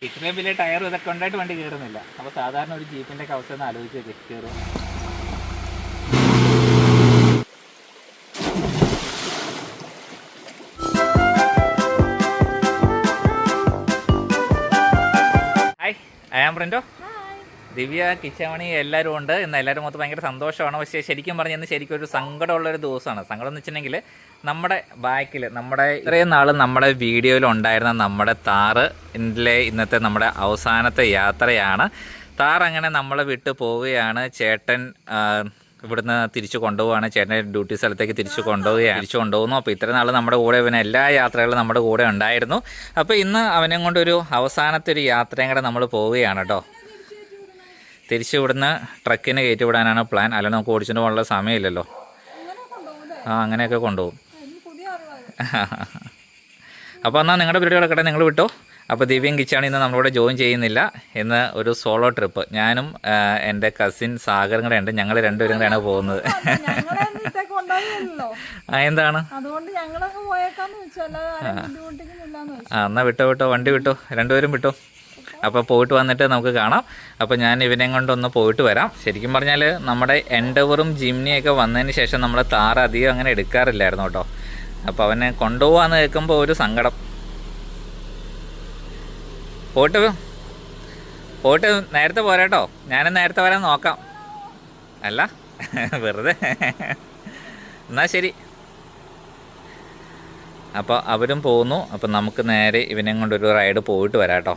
ഇത്രയും വലിയ ടയറും ഇതൊക്കെ ഉണ്ടായിട്ട് വണ്ടി കയറുന്നില്ല. അപ്പോൾ സാധാരണ ഒരു ജീപ്പിൻ്റെ ഒക്കെ അവസ്ഥ ഒന്ന് ആലോചിച്ച് കയറും. Hi, I am പ്രിൻറ്റോ. ദിവ്യ, കിച്ചാമണി എല്ലാവരും ഉണ്ട്. ഇന്ന് എല്ലാവരും മൊത്തം ഭയങ്കര സന്തോഷമാണ്. പക്ഷേ ശരിക്കും പറഞ്ഞാൽ ഇന്ന് ശരിക്കും ഒരു സങ്കടമുള്ളൊരു ദിവസമാണ്. സങ്കടം എന്ന് വെച്ചിട്ടുണ്ടെങ്കിൽ നമ്മുടെ ബാക്കിൽ ഇത്രയും നാൾ നമ്മുടെ വീഡിയോയിലുണ്ടായിരുന്ന നമ്മുടെ താറിൻ്റെ ഇന്നത്തെ നമ്മുടെ അവസാനത്തെ യാത്രയാണ്. താർ അങ്ങനെ നമ്മളെ വിട്ട് പോവുകയാണ്. ചേട്ടൻ ഇവിടുന്ന് തിരിച്ചു കൊണ്ടുപോവുകയാണ്. ചേട്ടൻ്റെ ഡ്യൂട്ടി സ്ഥലത്തേക്ക് തിരിച്ചു കൊണ്ടുപോകുന്നു. അപ്പോൾ ഇത്രയും നാൾ നമ്മുടെ കൂടെ ഇവന് എല്ലാ യാത്രകളും നമ്മുടെ കൂടെ ഉണ്ടായിരുന്നു. അപ്പോൾ ഇന്ന് അവനെ കൊണ്ടൊരു അവസാനത്തെ ഒരു യാത്രയും കൂടെ നമ്മൾ പോവുകയാണ് കേട്ടോ. തിരിച്ച് ഇവിടുന്ന് ട്രക്കിന് കയറ്റി വിടാനാണ് പ്ലാൻ. അല്ലെങ്കിൽ നമുക്ക് ഓടിച്ചിട്ട് പോകാനുള്ള സമയമില്ലല്ലോ. അങ്ങനെയൊക്കെ കൊണ്ടുപോകും. അപ്പോൾ എന്നാൽ നിങ്ങളുടെ പരിപാടികളൊക്കെ നിങ്ങൾ വിട്ടോ. അപ്പോൾ ദിവ്യം കിച്ചാണ് ഇന്ന് നമ്മളോട് ജോയിൻ ചെയ്യുന്നില്ല. ഇന്ന് ഒരു സോളോ ട്രിപ്പ്. ഞാനും എൻ്റെ കസിൻ സാഗറും കൂടെ ഉണ്ട്. ഞങ്ങൾ രണ്ടുപേരും കൂടെയാണ് പോകുന്നത്. എന്താണ് എന്നാൽ വിട്ടോ വണ്ടി വിട്ടോ, രണ്ടുപേരും വിട്ടോ. അപ്പോൾ പോയിട്ട് വന്നിട്ട് നമുക്ക് കാണാം. അപ്പോൾ ഞാൻ ഇവനെയും കൊണ്ടൊന്ന് പോയിട്ട് വരാം. ശരിക്കും പറഞ്ഞാൽ നമ്മുടെ എൻഡവറും ജിംനിയൊക്കെ വന്നതിന് ശേഷം നമ്മൾ താർ അധികം അങ്ങനെ എടുക്കാറില്ലായിരുന്നു കേട്ടോ. അപ്പോൾ അവനെ കൊണ്ടുപോകാമെന്ന് കേൾക്കുമ്പോൾ ഒരു സങ്കടം. പോയിട്ട് നേരത്തെ പോരാട്ടോ. ഞാനും നേരത്തെ വരാൻ നോക്കാം. അല്ല വെറുതെ. എന്നാൽ ശരി. അപ്പോൾ അവരും പോകുന്നു. അപ്പോൾ നമുക്ക് നേരെ ഇവനെയും കൊണ്ടൊരു റൈഡ് പോയിട്ട് വരാം കേട്ടോ.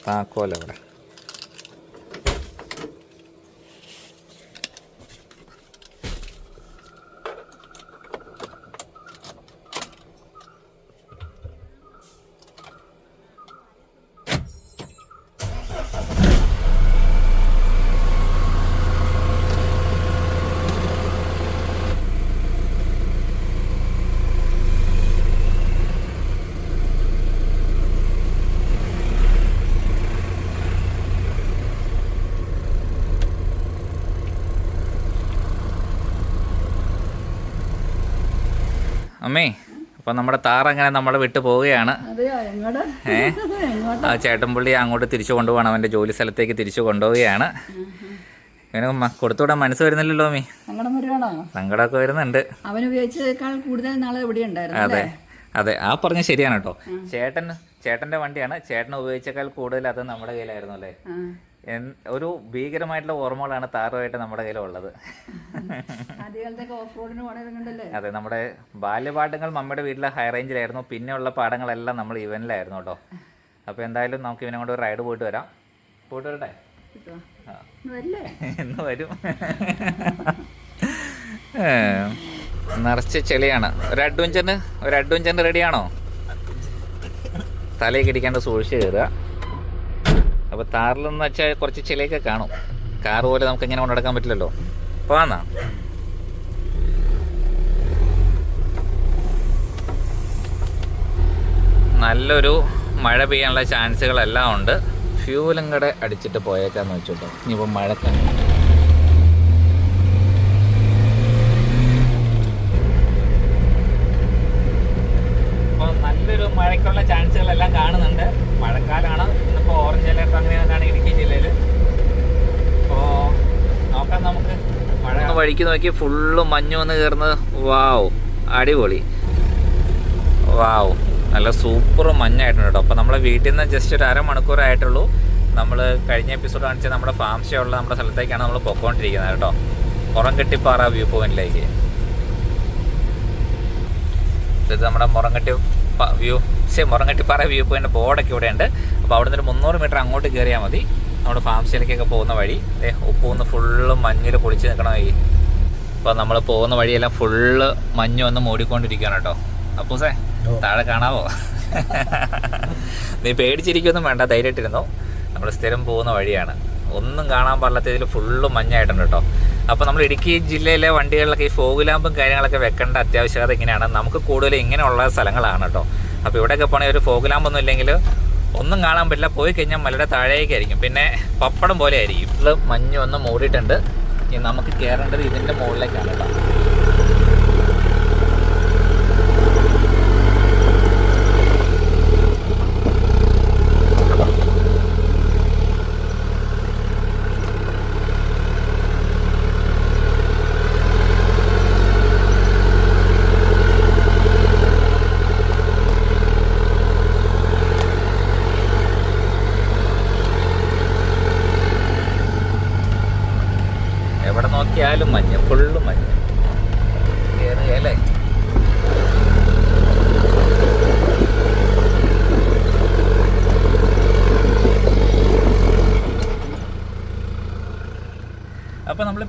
താക്കോലവിടെ. അമ്മേ, അപ്പോൾ നമ്മുടെ താറങ്ങനെ നമ്മളെ വിട്ടു പോവുകയാണ്. ആ ചേട്ടൻപുള്ളി അങ്ങോട്ട് തിരിച്ചു കൊണ്ടുപോകണം. അവൻ്റെ ജോലി സ്ഥലത്തേക്ക് തിരിച്ചു കൊണ്ടുപോവുകയാണ്. ഇവന് കൊടുത്തുവിടാൻ മനസ്സ് വരുന്നില്ലല്ലോ അമ്മേ. സങ്കടമൊക്കെ വരുന്നുണ്ട്. അതെ, ആ പറഞ്ഞ ശരിയാണ് കേട്ടോ. ചേട്ടൻ്റെ വണ്ടിയാണ്. ചേട്ടൻ ഉപയോഗിച്ചേക്കാൾ കൂടുതൽ അത് നമ്മുടെ കയ്യിലായിരുന്നു അല്ലേ. ഒരു ഭീകരമായിട്ടുള്ള ഓർമ്മകളാണ് താറുമായിട്ട് നമ്മുടെ കയ്യിലുള്ളത്. അതെ, നമ്മുടെ ബാല്യപാഠങ്ങൾ മമ്മിയുടെ വീട്ടിലെ ഹൈ റേഞ്ചിലായിരുന്നു. പിന്നെയുള്ള പാഠങ്ങളെല്ലാം നമ്മൾ ഇവനിലായിരുന്നു കേട്ടോ. അപ്പോൾ എന്തായാലും നമുക്ക് ഇവനെ കൊണ്ട് ഒരു റൈഡ് പോയിട്ട് വരട്ടെ. എന്ന് വരും. നിറച്ച് ചെളിയാണ്. ഒരു അഡ്വഞ്ചറിന് റെഡിയാണോ? തലയൊക്കെ ഇടിക്കാണ്ട് സൂക്ഷിച്ച് കയറുക. അപ്പോൾ താറിലെന്ന് വെച്ചാൽ കുറച്ച് ചെളിയൊക്കെ കാണും. കാർ പോലെ നമുക്ക് ഇങ്ങനെ കൊണ്ടുനടക്കാൻ പറ്റില്ലല്ലോ. പോന്നാ നല്ലൊരു മഴ പെയ്യാനുള്ള ചാൻസുകളെല്ലാം ഉണ്ട്. ഫ്യൂലും കൂടെ അടിച്ചിട്ട് പോയേക്കാന്ന് വെച്ചോട്ടോ. ഇനിയിപ്പോൾ മഴക്ക് ഇപ്പോൾ നല്ലൊരു മഴയ്ക്കുള്ള ചാൻസുകളെല്ലാം കാണുന്നുണ്ട്. മഴക്കാലമാണ്. ഇന്നിപ്പോൾ ഓറഞ്ച് അലേർട്ട് അങ്ങനെയാണ് ഇടുക്കി ജില്ലയിൽ. അപ്പോൾ നോക്കാം നമുക്ക്. മഴ വഴിക്ക് നോക്കി ഫുള്ള് മഞ്ഞ് വന്ന് കയറുന്നത്. വാവ്, അടിപൊളി. വാവ്, നല്ല സൂപ്പർ മഞ്ഞായിട്ടുണ്ട് കേട്ടോ. അപ്പോൾ നമ്മളെ വീട്ടിൽ നിന്ന് ജസ്റ്റ് ഒരു അരമണിക്കൂറായിട്ടുള്ളൂ. നമ്മൾ കഴിഞ്ഞ എപ്പിസോഡ് കാണിച്ച നമ്മുടെ ഫാം സ്റ്റേ ഉള്ള നമ്മുടെ സ്ഥലത്തേക്കാണ് നമ്മൾ പൊയ്ക്കൊണ്ടിരിക്കുന്നത് കേട്ടോ. മുറംകെട്ടിപ്പാറ വ്യൂ പോയിന്റിലേക്ക്. ഇത് നമ്മുടെ മുറംകെട്ടിപ്പാറ വ്യൂ പോയിന്റ് ബോർഡൊക്കെ ഇവിടെ ഉണ്ട്. അപ്പോൾ അവിടെ നിന്ന് 300 മീറ്റർ അങ്ങോട്ട് കയറിയാൽ മതി നമ്മുടെ ഫാം സ്റ്റേയിലേക്കൊക്കെ പോകുന്ന വഴി. ഉപ്പൂന്ന് ഫുള്ള് മഞ്ഞിൽ പൊളിച്ച് നിൽക്കണ വഴി. അപ്പോൾ നമ്മൾ പോകുന്ന വഴിയെല്ലാം ഫുള്ള് മഞ്ഞ് വന്ന് മൂടിക്കൊണ്ടിരിക്കുകയാണ് കേട്ടോ. അപ്പൂസേ, താഴെ കാണാവോ? നീ പേടിച്ചിരിക്കൊന്നും വേണ്ട, ധൈര്യമായിട്ടിരുന്നു. നമ്മൾ സ്ഥിരം പോകുന്ന വഴിയാണ്. ഒന്നും കാണാൻ പാടില്ലാത്ത ഇതിൽ ഫുള്ള് മഞ്ഞായിട്ടുണ്ട് കേട്ടോ. അപ്പോൾ നമ്മൾ ഇടുക്കി ജില്ലയിലെ വണ്ടികളിലൊക്കെ ഈ ഫോഗ് ലാമ്പും കാര്യങ്ങളൊക്കെ വെക്കേണ്ട അത്യാവശ്യകത ഇങ്ങനെയാണ്. നമുക്ക് കൂടുതൽ ഇങ്ങനെയുള്ള സ്ഥലങ്ങളാണ് കേട്ടോ. അപ്പോൾ ഇവിടെയൊക്കെ പോകണമെങ്കിൽ ഒരു ഫോഗ് ലാമ്പൊന്നും ഇല്ലെങ്കിൽ ഒന്നും കാണാൻ പറ്റില്ല. പോയി കഴിഞ്ഞാൽ മലയുടെ താഴേക്കായിരിക്കും, പിന്നെ പപ്പടം പോലെ ആയിരിക്കും. ഇത് മഞ്ഞ് ഒന്ന് മൂടിയിട്ടുണ്ട്. ഇനി നമുക്ക് കയറേണ്ടത് ഇതിൻ്റെ മുകളിലേക്കാണ് കേട്ടോ.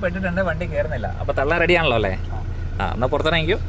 പെട്ടിട്ടുണ്ട്, വണ്ടി കയറുന്നില്ല. അപ്പോൾ തള്ളാൻ റെഡിയാണല്ലോ അല്ലേ? എന്നാൽ പുറത്തിറങ്ങിക്കോ.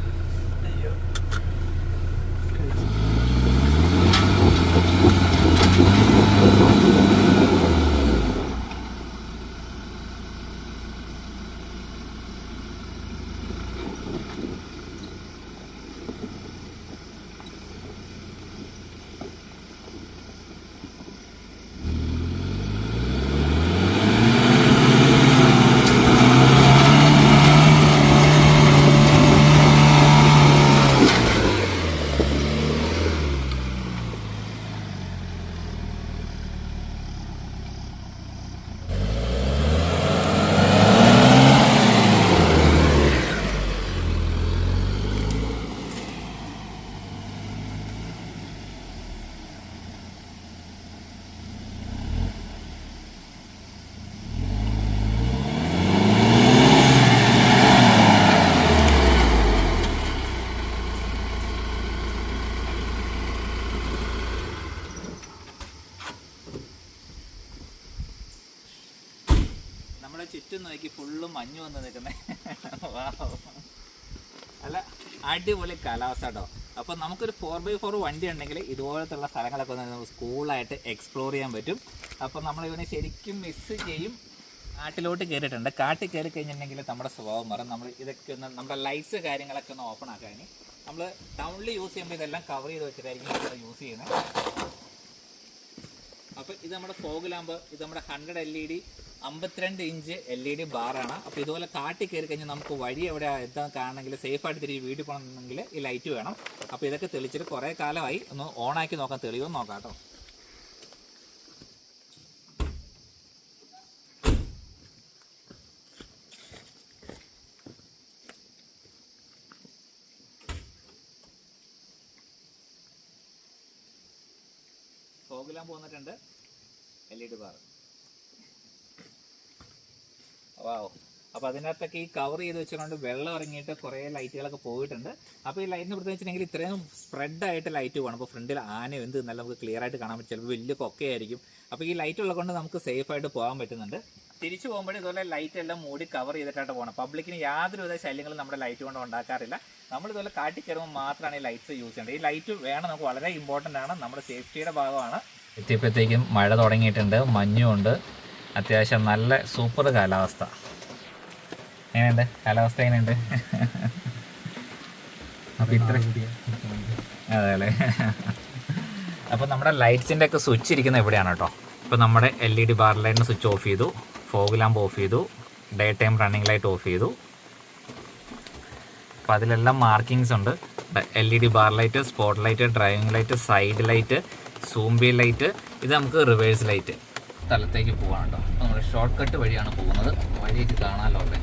ചുറ്റും നോക്കി ഫുള്ളും മഞ്ഞ് വന്ന് നിൽക്കുന്നേ. അല്ല, അടിപൊളി കാലാവസ്ഥ കേട്ടോ. അപ്പോൾ നമുക്കൊരു 4x4 വണ്ടി ഉണ്ടെങ്കിൽ ഇതുപോലത്തുള്ള സ്ഥലങ്ങളൊക്കെ ഒന്ന് സ്കൂളായിട്ട് എക്സ്പ്ലോർ ചെയ്യാൻ പറ്റും. അപ്പോൾ നമ്മൾ ഇവനെ ശരിക്കും മിസ് ചെയ്യും. കാട്ടിലോട്ട് കയറിയിട്ടുണ്ട്. കാട്ടിൽ കയറി കഴിഞ്ഞിട്ടുണ്ടെങ്കിൽ നമ്മുടെ സ്വഭാവം മാറും. നമ്മൾ ഇതൊക്കെ ഒന്ന് നമ്മുടെ ലൈറ്റ്സ് കാര്യങ്ങളൊക്കെ ഒന്ന് ഓപ്പൺ ആക്കാൻ നമ്മൾ ടൗണിൽ യൂസ് ചെയ്യുമ്പോൾ ഇതെല്ലാം കവർ ചെയ്ത് വെച്ചിട്ടായിരിക്കും നമ്മൾ യൂസ് ചെയ്യുന്നത്. അപ്പോൾ ഇത് നമ്മുടെ ഫോഗ് ലാമ്പ്, ഇത് നമ്മുടെ 100 LED 52 ഇഞ്ച് LED ബാറാണ്. അപ്പോൾ ഇതുപോലെ കാട്ടി കയറി കഴിഞ്ഞാൽ നമുക്ക് വഴി എവിടെ എത്താൻ കാണണമെങ്കിൽ സേഫായിട്ട് തിരിച്ച് വീട്ടിൽ പോകണമെന്നുണ്ടെങ്കിൽ ഈ ലൈറ്റ് വേണം. അപ്പോൾ ഇതൊക്കെ തെളിച്ചിട്ട് കുറേ കാലമായി. ഒന്ന് ഓണാക്കി നോക്കാം, തെളിയുമെന്ന് നോക്കാം കേട്ടോ. ഫോഗ് ലാമ്പ് വന്നിട്ടുണ്ട്, LED ബാർ. വാവ്. അപ്പോൾ അതിനകത്തൊക്കെ ഈ കവർ ചെയ്ത് വെച്ചുകൊണ്ട് വെള്ളം ഇറങ്ങിയിട്ട് കുറേ ലൈറ്റുകളൊക്കെ പോയിട്ടുണ്ട്. അപ്പോൾ ഈ ലൈറ്റിന് പ്രത്യേകിച്ച് വെച്ചിട്ടുണ്ടെങ്കിൽ ഇത്രയും സ്പ്രെഡായിട്ട് ലൈറ്റ് പോകണം. അപ്പോൾ ഫ്രണ്ടിൽ ആനയോ എന്ത് നല്ല നമുക്ക് ക്ലിയർ ആയിട്ട് കാണാൻ പറ്റും. ചിലപ്പോൾ വലിയ കൊക്കയായിരിക്കും. അപ്പോൾ ഈ ലൈറ്റ് ഉള്ളത് കൊണ്ട് നമുക്ക് സേഫായിട്ട് പോകാൻ പറ്റുന്നുണ്ട്. തിരിച്ചു പോകുമ്പോഴേ ഇതുപോലെ ലൈറ്റ് എല്ലാം മൂടി കവർ ചെയ്തിട്ടായിട്ട് പോകണം. പബ്ലിക്കിന് യാതൊരുവിധ ശല്യങ്ങളും നമ്മുടെ ലൈറ്റ് കൊണ്ട് ഉണ്ടാക്കാറില്ല. നമ്മളിതുപോലെ കാട്ടി കയറുമ്പോൾ മാത്രമാണ് ഈ ലൈറ്റ്സ് യൂസ് ചെയ്യേണ്ടത്. ഈ ലൈറ്റ് വേണം, നമുക്ക് വളരെ ഇമ്പോർട്ടൻ്റ് ആണ്, നമ്മുടെ സേഫ്റ്റിയുടെ ഭാഗമാണ്. എത്തിയപ്പോഴത്തേക്കും മഴ തുടങ്ങിയിട്ടുണ്ട്, മഞ്ഞുമുണ്ട്, അത്യാവശ്യം നല്ല സൂപ്പർ കാലാവസ്ഥ. എങ്ങനെയുണ്ട് കാലാവസ്ഥ? എങ്ങനെയുണ്ട്? അപ്പോൾ ഇത്ര അതെ അല്ലേ. അപ്പോൾ നമ്മുടെ ലൈറ്റ്സിൻ്റെ ഒക്കെ സ്വിച്ച് ഇരിക്കുന്നത് എവിടെയാണ് കേട്ടോ. ഇപ്പോൾ നമ്മുടെ LED ബാർ ലൈറ്റിന് സ്വിച്ച് ഓഫ് ചെയ്തു, ഫോഗ് ലാമ്പ് ഓഫ് ചെയ്തു, day time running light of ചെയ്തു. അപ്പോൾ അതിലെല്ലാം മാർക്കിങ്സ് ഉണ്ട്. LED bar light, spot light, driving light, side light, zombie light, ഇത് നമുക്ക് റിവേഴ്സ് ലൈറ്റ്. സ്ഥലത്തേക്ക് പോകാൻ കേട്ടോ. അപ്പോൾ നമ്മൾ ഷോർട്ട് കട്ട് വഴിയാണ് പോകുന്നത്. വഴിയിട്ട് കാണാമല്ലോ അല്ലേ.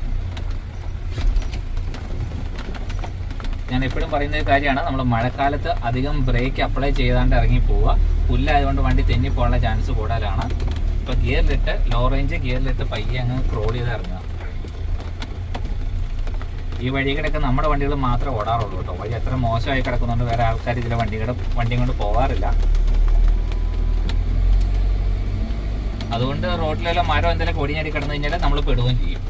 ഞാൻ എപ്പോഴും പറയുന്ന കാര്യമാണ്, നമ്മൾ മഴക്കാലത്ത് അധികം ബ്രേക്ക് അപ്ലൈ ചെയ്താണ്ട് ഇറങ്ങി പോവുക. പുല്ലായതുകൊണ്ട് വണ്ടി തെന്നിപ്പോകാനുള്ള ചാൻസ് കൂടുതലാണ്. ഇപ്പോൾ ഗിയറിലിട്ട് ലോ റേഞ്ച് ഗിയറിലിട്ട് പയ്യെ അങ്ങ് ക്രോൾ ചെയ്ത് ഇറങ്ങുക. ഈ വഴികളൊക്കെ നമ്മുടെ വണ്ടികൾ മാത്രമേ ഓടാറുള്ളൂ കേട്ടോ. വഴി അത്ര മോശമായി കിടക്കുന്നുണ്ട് വേറെ ആൾക്കാർ ഇതിലെ വണ്ടിയും കൊണ്ട് പോകാറില്ല. അതുകൊണ്ട് റോഡിലെല്ലാം മരം എന്തെങ്കിലും കൊടിഞ്ഞാടി കിടന്നു കഴിഞ്ഞാൽ നമ്മൾ പെടുകയും ചെയ്യും.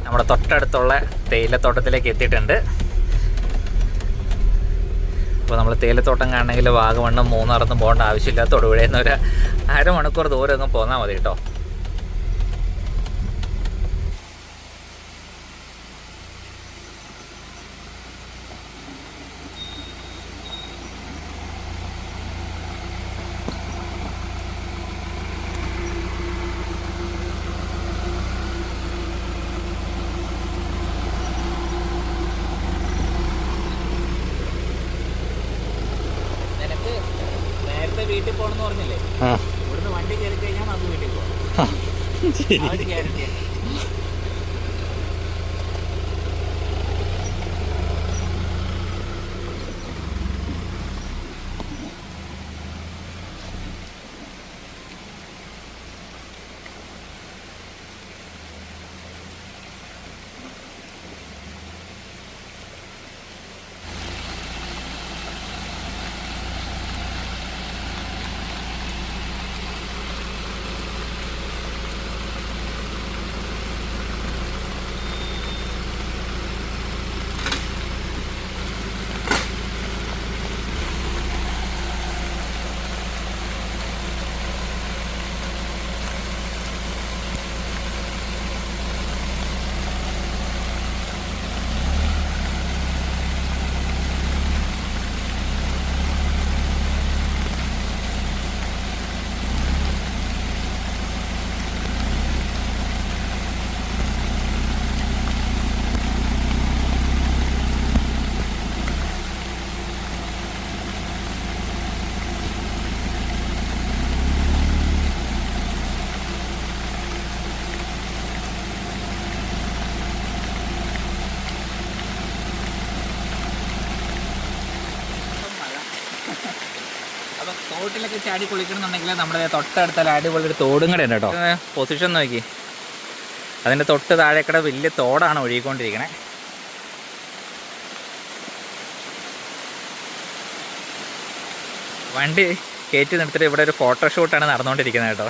നമ്മുടെ തൊട്ടടുത്തുള്ള തേയിലത്തോട്ടത്തിലേക്ക് എത്തിയിട്ടുണ്ട്. അപ്പോൾ നമ്മൾ തേയിലത്തോട്ടം കാണണമെങ്കിൽ വാഗമണ്ണം മൂന്നാറൊന്നും പോകേണ്ട ആവശ്യമില്ല. തൊടുപുഴയിൽ നിന്ന് ഒരു അരമണിക്കൂർ ദൂരം ഒന്നും പോന്നാൽ മതി കേട്ടോ. വീട്ടിൽ പോകണമെന്ന് പറഞ്ഞില്ലേ, ഇവിടുന്ന് വണ്ടി കയറി കഴിഞ്ഞാൽ നമുക്ക് വീട്ടിൽ പോകാം. ഗ്യാരണ്ടിയാണ്. തോട്ടിലൊക്കെ ചാടി കുളിക്കണമെന്നുണ്ടെങ്കിൽ നമ്മുടെ തൊട്ടടുത്ത അടിപൊളി ഒരു തോടും കൂടെ ഉണ്ട് കേട്ടോ. പൊസിഷൻ നോക്കി, അതിൻ്റെ തൊട്ട് താഴേക്കടെ വലിയ തോടാണ് ഒഴുകിക്കൊണ്ടിരിക്കണേ. വണ്ടി കയറ്റി നിർത്തിയിട്ട് ഇവിടെ ഒരു ഫോട്ടോഷൂട്ടാണ് നടന്നുകൊണ്ടിരിക്കുന്നത് കേട്ടോ.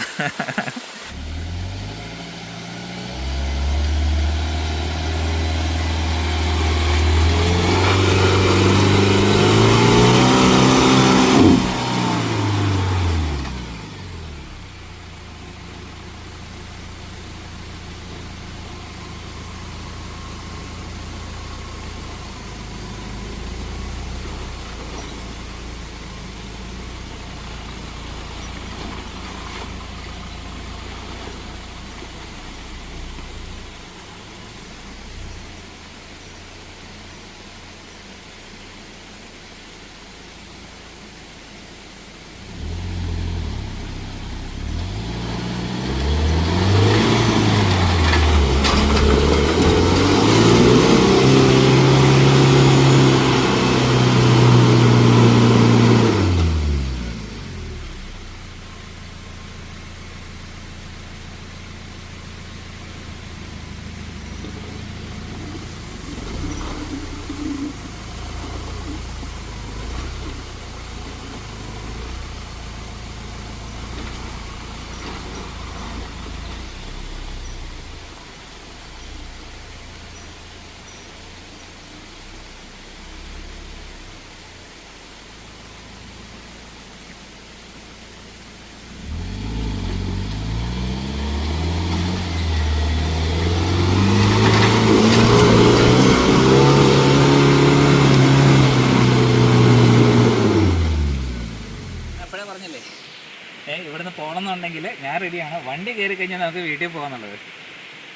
ഇവിടുന്ന് പോകണമെന്നുണ്ടെങ്കിൽ ഞാൻ റെഡിയാണ്. വണ്ടി കയറി കഴിഞ്ഞാൽ നമുക്ക് വീട്ടിൽ പോകാന്നുള്ളത്.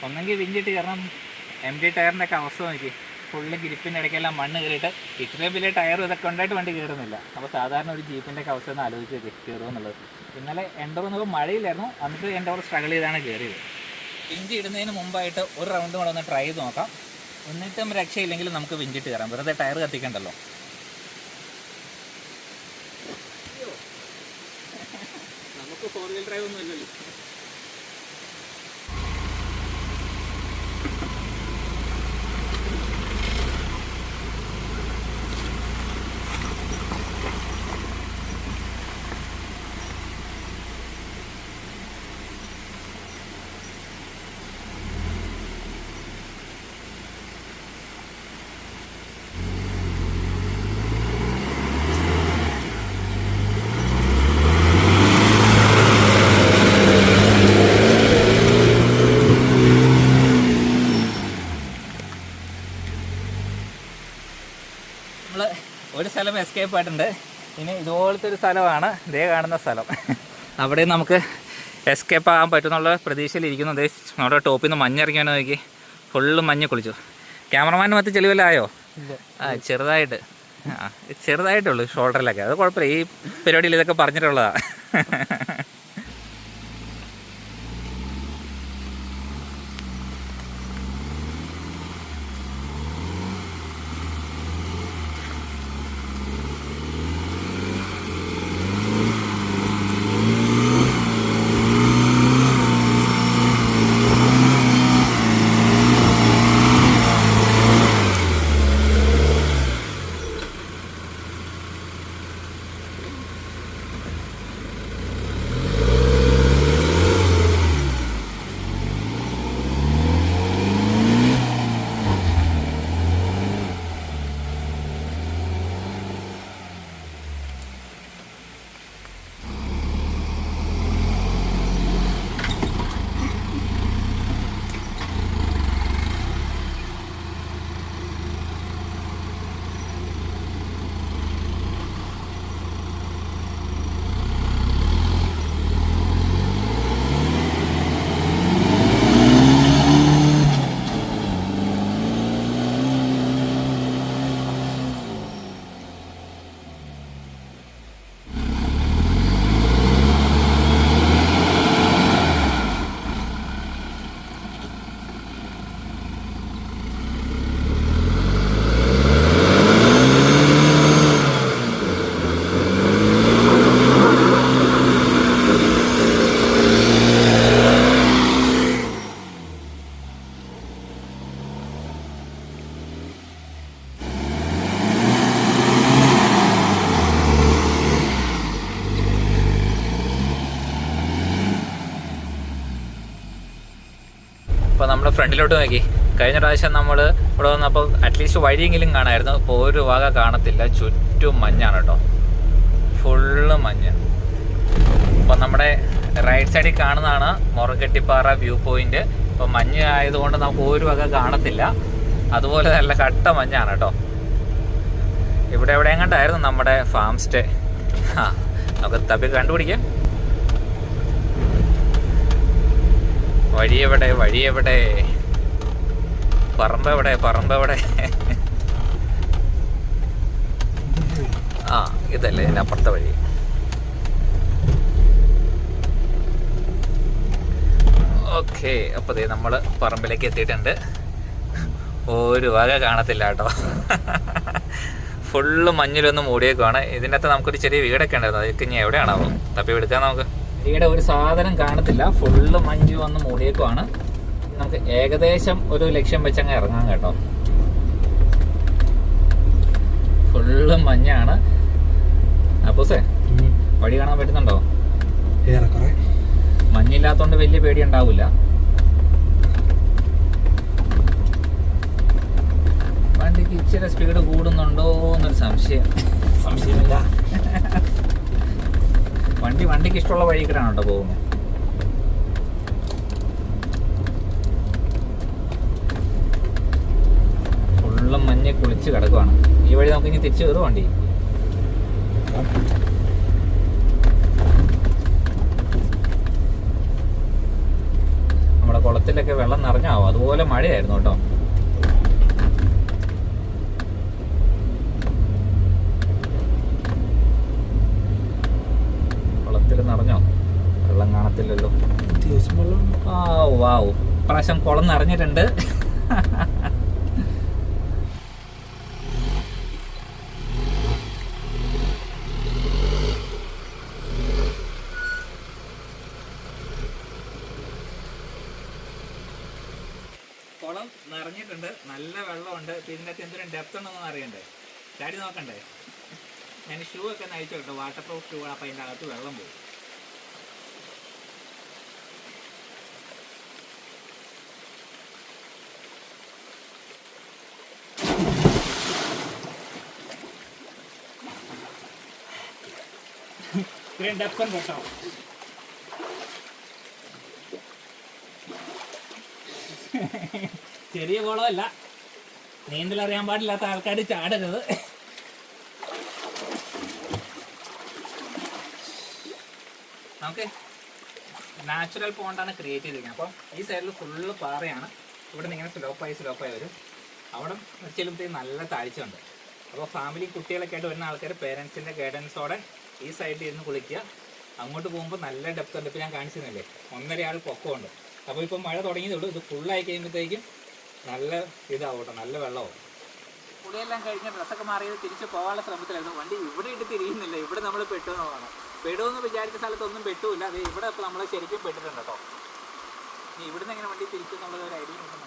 ഒന്നെങ്കിൽ വിഞ്ചിട്ട് കയറണം. എം ടി ടയറിൻ്റെ ഒക്കെ അവസ്ഥ നോക്കി, ഫുള്ള് ഗ്രിപ്പിൻ്റെ ഇടയ്ക്കെല്ലാം മണ്ണ് കയറിയിട്ട് ഇത്രയും വലിയ ടയറും ഇതൊക്കെ ഉണ്ടായിട്ട് വണ്ടി കയറുന്നില്ല. അപ്പോൾ സാധാരണ ഒരു ജീപ്പിൻ്റെ ഒക്കെ അവസ്ഥ ഒന്ന് ആലോചിച്ച് കയറുമെന്നുള്ളത്. ഇന്നലെ എൻഡോർ നോക്കുമ്പോൾ മഴയില്ലായിരുന്നു, എന്നിട്ട് എൻഡോർ സ്ട്രഗിൾ ചെയ്താണ് കയറിയത്. വിഞ്ചി ഇടുന്നതിന് മുമ്പായിട്ട് ഒരു റൗണ്ട് കൂടെ ഒന്ന് ട്രൈ ചെയ്ത് നോക്കാം. എന്നിട്ടും രക്ഷയില്ലെങ്കിൽ നമുക്ക് വിഞ്ചിട്ട് കയറാം, വെറുതെ ടയർ കത്തിക്കണ്ടല്ലോ. നമുക്ക് 4 വീൽ ഡ്രൈവ് ഒന്നും ഇല്ലല്ലോ. ഒരു സ്ഥലം എസ്കേപ്പ് ആയിട്ടുണ്ട്. ഇനി ഇതുപോലത്തെ ഒരു സ്ഥലമാണ് ഇതേ കാണുന്ന സ്ഥലം. അവിടെ നമുക്ക് എസ്കേപ്പ് ആകാൻ പറ്റുമെന്നുള്ള പ്രതീക്ഷയിലിരിക്കുന്നു. അതേ നമ്മുടെ ടോപ്പിൽ നിന്ന് മഞ്ഞിറങ്ങിയാണ് നോക്കി, ഫുള്ള് മഞ്ഞ് കുളിച്ചു. ക്യാമറമാൻ്റെ മറ്റ് ചെളിവെല്ലാം ആയോ? ചെറുതായിട്ടുള്ളൂ ഷോൾഡറിലൊക്കെ. അത് കുഴപ്പമില്ല, ഈ പരിപാടിയിൽ ഇതൊക്കെ പറഞ്ഞിട്ടുള്ളതാണ്. ഫ്രണ്ടിലോട്ട് നോക്കി. കഴിഞ്ഞ പ്രാവശ്യം നമ്മൾ ഇവിടെ വന്നപ്പോൾ അറ്റ്ലീസ്റ്റ് വഴിയെങ്കിലും കാണാമായിരുന്നു. ഇപ്പോൾ ഒരു വക കാണത്തില്ല, ചുറ്റും മഞ്ഞാണ് കേട്ടോ, ഫുള്ള് മഞ്ഞ്. അപ്പോൾ നമ്മുടെ റൈറ്റ് സൈഡിൽ കാണുന്നതാണ് മുറകെട്ടിപ്പാറ വ്യൂ പോയിന്റ്. ഇപ്പോൾ മഞ്ഞ് ആയതുകൊണ്ട് നമുക്ക് ഒരു വക കാണത്തില്ല, അതുപോലെ നല്ല കട്ട മഞ്ഞാണ് കേട്ടോ. ഇവിടെ എവിടെയും കണ്ടായിരുന്നു നമ്മുടെ ഫാം സ്റ്റേ. നമുക്ക് തപ്പി കണ്ടുപിടിക്കാം. വഴിയെവിടെ, വഴിയെവിടെ, പറമ്പെവിടെ, പറമ്പെവിടെ? ആ ഇതല്ലേ ഇതിനപ്പുറത്തെ വഴി. ഓക്കെ, അപ്പോൾ ദേ നമ്മൾ പറമ്പിലേക്ക് എത്തിയിട്ടുണ്ട്. ഒരു വക കാണത്തില്ല കേട്ടോ, ഫുള്ള് മഞ്ഞിലൊന്ന് മൂടിയേക്കുവാണ്. ഇതിൻ്റെ അകത്ത് നമുക്കൊരു ചെറിയ വീടൊക്കെ ഉണ്ടായിരുന്നു, അതൊക്കെ ഇനി എവിടെയാണാവോ, തപ്പി എടുക്കാൻ നമുക്ക്. ഇവിടെ ഒരു സാധനം കാണത്തില്ല, ഫുള്ള് മഞ്ഞ് വന്ന് മൂടിയേക്കുവാണ്. നമുക്ക് ഏകദേശം ഒരു ലക്ഷ്യം വെച്ചങ്ങ് ഇറങ്ങാം കേട്ടോ. ഫുള്ള് മഞ്ഞാണ്. അപ്പൂസേ, വഴി കാണാൻ പറ്റുന്നുണ്ടോ? മഞ്ഞില്ലാത്തോണ്ട് വലിയ പേടി ഉണ്ടാവില്ല. വണ്ടിക്ക് ഇച്ചിരി സ്പീഡ് കൂടുന്നുണ്ടോ എന്നൊരു സംശയമില്ല. വണ്ടിക്ക് ഇഷ്ടമുള്ള വഴി കൂടെയാണ് കേട്ടോ പോകുന്നത്. ഫുള്ളും മഞ്ഞ് കുളിച്ച് കിടക്കുവാണ്. ഈ വഴി നമുക്ക് ഇനി തിരിച്ചു കയറും വണ്ടി. നമ്മുടെ കുളത്തിലൊക്കെ വെള്ളം നിറഞ്ഞാവും, അതുപോലെ മഴയായിരുന്നു കേട്ടോ. നിറഞ്ഞോ? വെള്ളം കാണത്തില്ലല്ലോ. വാവ്, പ്രാവശ്യം കുളം നിറഞ്ഞിട്ടുണ്ട്. കുളം നിറഞ്ഞിട്ടുണ്ട്, നല്ല വെള്ളമുണ്ട്. ഇതിൻ്റെ അകത്ത് എന്തിനും ഡെപ്ത് ഉണ്ടെന്ന് അറിയണ്ടേ? ഡാഡി നോക്കണ്ടേ? ഞാൻ ഷൂ ഒക്കെ നയിച്ചു കേട്ടോ, വാട്ടർ പ്രൂഫ് ഷൂ ആണ്. അപ്പം അതിൻ്റെ അകത്ത് വെള്ളം പോകും. ചെറിയ കുളമല്ല, നീന്തലറിയാൻ പാടില്ലാത്ത ആൾക്കാർ ചാടരുത്. നമുക്ക് നാച്ചുറൽ പോണ്ടാണ് ക്രിയേറ്റ് ചെയ്തിരിക്കുന്നത്. അപ്പം ഈ സൈഡിൽ ഫുള്ള് പാറയാണ്. ഇവിടെ നിന്ന് ഇങ്ങനെ സ്ലോപ്പായി വരും. അവിടെ ചെല്ലുമ്പോഴത്തേക്കും നല്ല താഴ്ചയുണ്ട്. അപ്പോൾ ഫാമിലി കുട്ടികളൊക്കെ ആയിട്ട് വരുന്ന ആൾക്കാർ പേരൻസിൻ്റെ ഗൈഡൻസോടെ ഈ സൈഡിൽ ഇരുന്ന് കുളിക്കുക. അങ്ങോട്ട് പോകുമ്പോൾ നല്ല ഡെപ്ത് ഉണ്ട്. ഇപ്പോൾ ഞാൻ കാണിച്ചിരുന്നില്ലേ, 1.5 ആൾ പൊക്കമുണ്ട്. അപ്പോൾ ഇപ്പോൾ മഴ തുടങ്ങിയതുള്ളൂ. ഇത് ഫുള്ളായി കഴിയുമ്പോഴത്തേക്കും നല്ല ഇതാവട്ടെ, നല്ല വെള്ളമാവും. കുളിയെല്ലാം കഴിഞ്ഞ് ഡ്രസ്സൊക്കെ മാറിയത് തിരിച്ച് പോകാനുള്ള ശ്രമത്തിലായിരുന്നു. വണ്ടി ഇവിടെ ഇട്ട് തിരിയുന്നില്ല. ഇവിടെ നമ്മൾ പെട്ടുവെന്നാണ്. പെടുമെന്ന് വിചാരിച്ച സ്ഥലത്തൊന്നും പെട്ടുമില്ല. അത് ഇവിടെ ഇപ്പോൾ നമ്മൾ ശരിക്കും പെട്ടിട്ടുണ്ട് കേട്ടോ. ഇനി ഇവിടുന്ന് എങ്ങനെ വണ്ടി തിരിക്കും എന്നുള്ളത് ഒരു ഐഡിയ കിട്ടുന്നുണ്ട്.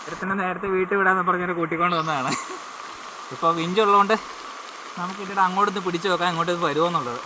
ഒരുത്തന്നെ നേരത്തെ വീട്ടിൽ വിടാന്ന് പറഞ്ഞൊരു കൂട്ടിക്കൊണ്ട് വന്നതാണ്. ഇപ്പോൾ വിഞ്ചുള്ളതുകൊണ്ട് നമുക്ക് ഇതിൻ്റെ അങ്ങോട്ടൊന്ന് പിടിച്ചു നോക്കാം ഇങ്ങോട്ട് വരുമോ എന്നുള്ളത്.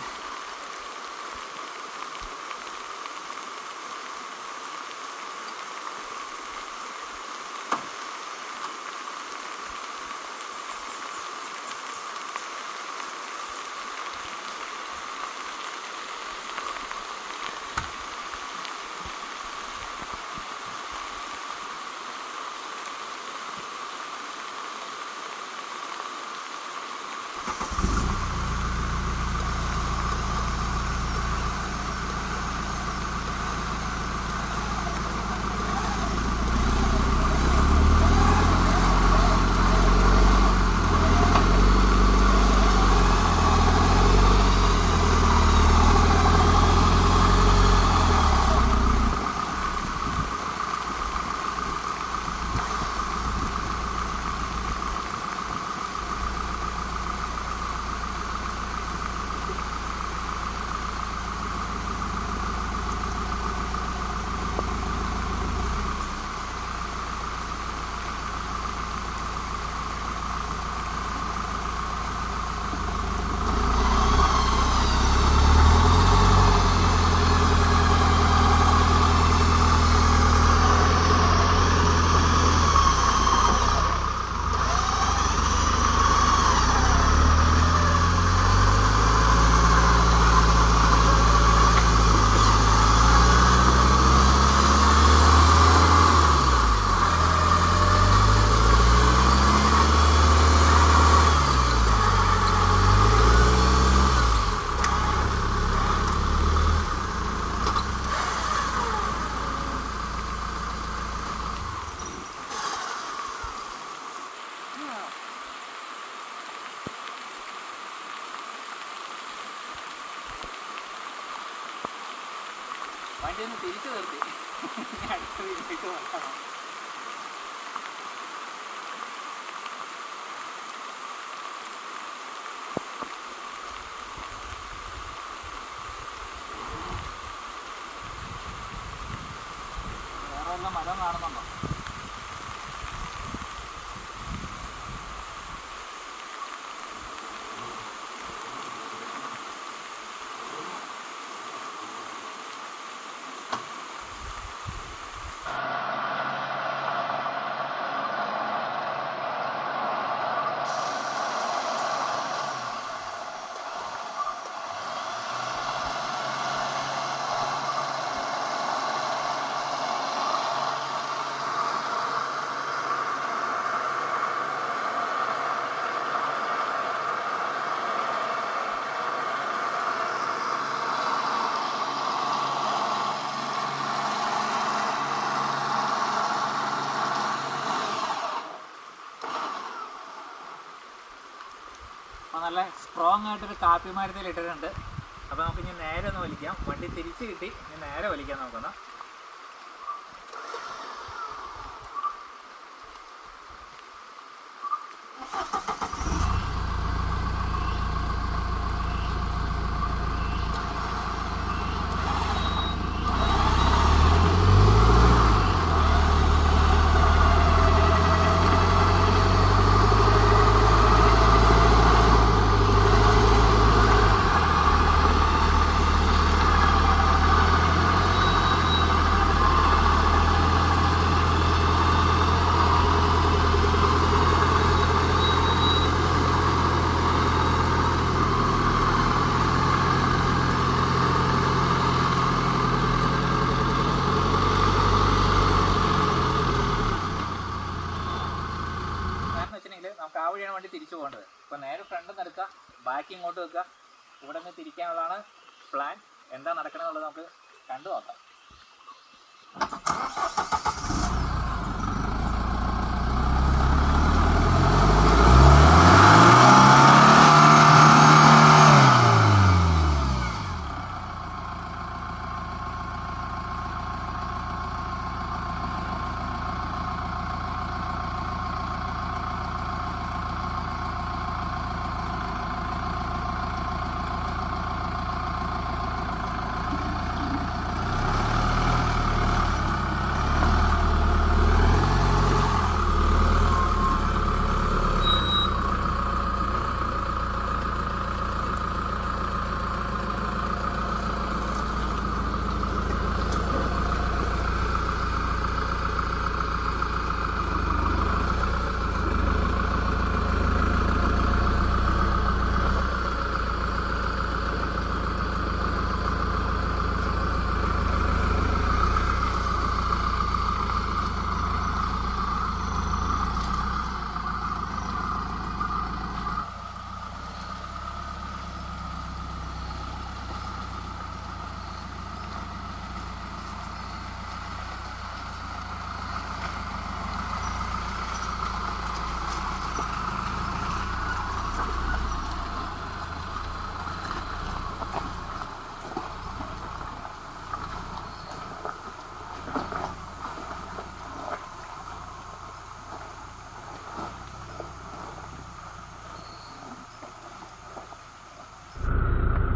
വണ്ടി ഒന്ന് തിരിച്ചു നിർത്തി അടുത്ത വീട്ടിലേക്ക് നോക്കണം. വേറെ വല്ല മരം കാണുന്നുണ്ടോ? അപ്പോൾ നല്ല സ്ട്രോങ് ആയിട്ടൊരു കാപ്പി മരത്തിൽ ഇട്ടിട്ടുണ്ട്. അപ്പോൾ നമുക്ക് ഇനി നേരെ ഒന്ന് വലിക്കാം. വണ്ടി തിരിച്ച് കിട്ടി, ഇനി നേരെ വലിക്കാം നമുക്കൊന്ന്. നമുക്ക് ആ വഴിയാണ് വണ്ടി തിരിച്ചു പോകേണ്ടത്. അപ്പോൾ നേരെ ഫ്രണ്ട് നിന്ന് എടുക്കുക, ബാക്ക് ഇങ്ങോട്ട് വെക്കുക. ഇവിടെ നിന്ന് തിരിക്കാനുള്ളതാണ് പ്ലാൻ. എന്താ നടക്കണമെന്നുള്ളത് നമുക്ക് കണ്ടു നോക്കാം.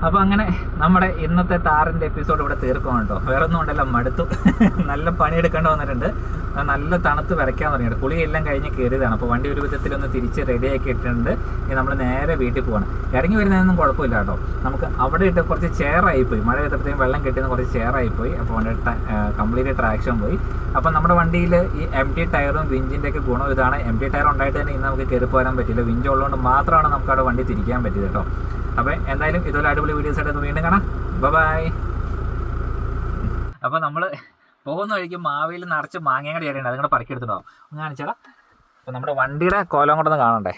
അപ്പോൾ അങ്ങനെ നമ്മുടെ ഇന്നത്തെ താറിൻ്റെ എപ്പിസോഡ് ഇവിടെ തീർക്കും കേട്ടോ. വേറെ ഒന്നും കൊണ്ടല്ല, മടുത്തു. നല്ല പണിയെടുക്കേണ്ടി വന്നിട്ടുണ്ട്. നല്ല തണുത്ത് വരയ്ക്കാൻ തുടങ്ങിയിട്ട് കുളിയെല്ലാം കഴിഞ്ഞ് കയറിയതാണ്. അപ്പോൾ വണ്ടി ഒരു വിധത്തിലൊന്ന് തിരിച്ച് റെഡിയാക്കി ഇട്ടിട്ടുണ്ട്. ഇനി നമ്മൾ നേരെ വീട്ടിൽ പോകണം. ഇറങ്ങി വരുന്നതൊന്നും കുഴപ്പമില്ല കേട്ടോ. നമുക്ക് അവിടെ ഇട്ട് കുറച്ച് ചെയറായിപ്പോയി, മഴ പെയ്തപ്പോഴത്തേക്കും വെള്ളം കെട്ടിയെന്ന് കുറച്ച് ചെയറായിപ്പോയി. അപ്പോൾ വണ്ടി കംപ്ലീറ്റ് ട്രാക്ഷൻ പോയി. അപ്പം നമ്മുടെ വണ്ടിയിൽ ഈ എം ടി ടയറും വിഞ്ചിൻ്റെ ഒക്കെ ഗുണം ഇതാണ്. എം ടി ടയർ ഉണ്ടായിട്ട് തന്നെ ഇന്ന് നമുക്ക് കയറി പോരാൻ പറ്റില്ല. വിഞ്ച് ഉള്ളതുകൊണ്ട് മാത്രമാണ് നമുക്ക് അവിടെ വണ്ടി തിരിക്കാൻ പറ്റിയത് കേട്ടോ. അപ്പോൾ എന്തായാലും ഇതുപോലെ അടിപൊളി വീഡിയോസ് ആയിട്ട് വീണ്ടും കാണാം. ബൈ. അപ്പോൾ നമ്മൾ പോകുന്ന വഴിക്ക് മാവിയിൽ നിറച്ച് മാങ്ങയും കൂടി ഇറങ്ങിയിട്ട് അതുകൊണ്ട് പറക്കിയെടുത്തിട്ടോ ഒന്ന് കാണിച്ചാടാ. അപ്പോൾ നമ്മുടെ വണ്ടിയുടെ കോലം കൊണ്ടൊന്ന് കാണണ്ടേ.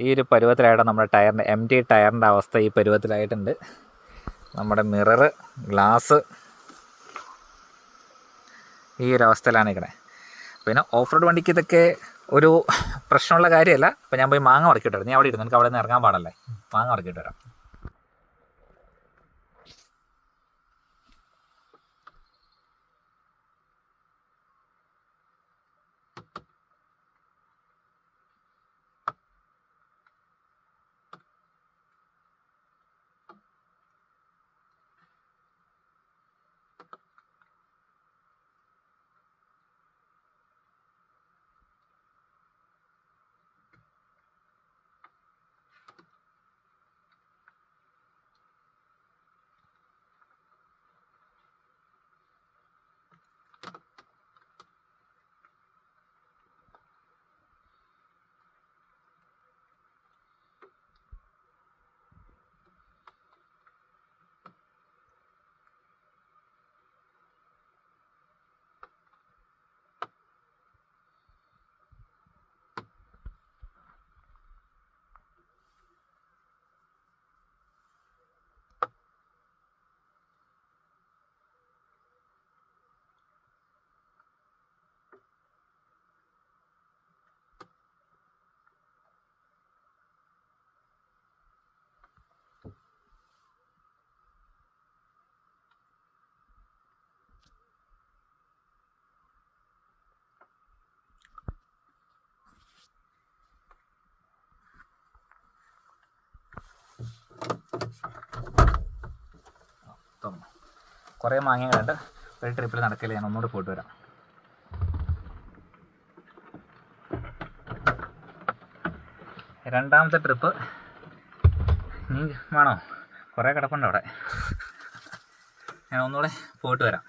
ഈ ഒരു പരുവത്തിലായിട്ട് നമ്മുടെ ടയറിൻ്റെ എം ടി ടയറിൻ്റെ അവസ്ഥ ഈ പരുവത്തിലായിട്ടുണ്ട്. നമ്മുടെ മിററ് ഗ്ലാസ് ഈ ഒരു അവസ്ഥയിലാണ് ഇരിക്കണേ. പിന്നെ ഓഫ് റോഡ് വണ്ടിക്ക് ഇതൊക്കെ ഒരു പ്രശ്നമുള്ള കാര്യമല്ല. അപ്പോൾ ഞാൻ പോയി മാങ്ങ പറക്കിയിട്ട് വരാം. നീ അവിടെ ഇരുന്നു, എനിക്ക് അവിടെ നിന്ന് ഇറങ്ങാൻ പാടല്ലേ. മാങ്ങ പറക്കിയിട്ട് വരാം. കുറേ മാങ്ങകളുണ്ട്. ഒരു ട്രിപ്പിൽ നടക്കില്ല, ഞാൻ ഒന്നുകൂടെ പോയിട്ട് വരാം. രണ്ടാമത്തെ ട്രിപ്പ് നീ വേണോ? കുറേ കിടപ്പുണ്ട് അവിടെ, ഞാൻ ഒന്നുകൂടെ പോയിട്ട് വരാം.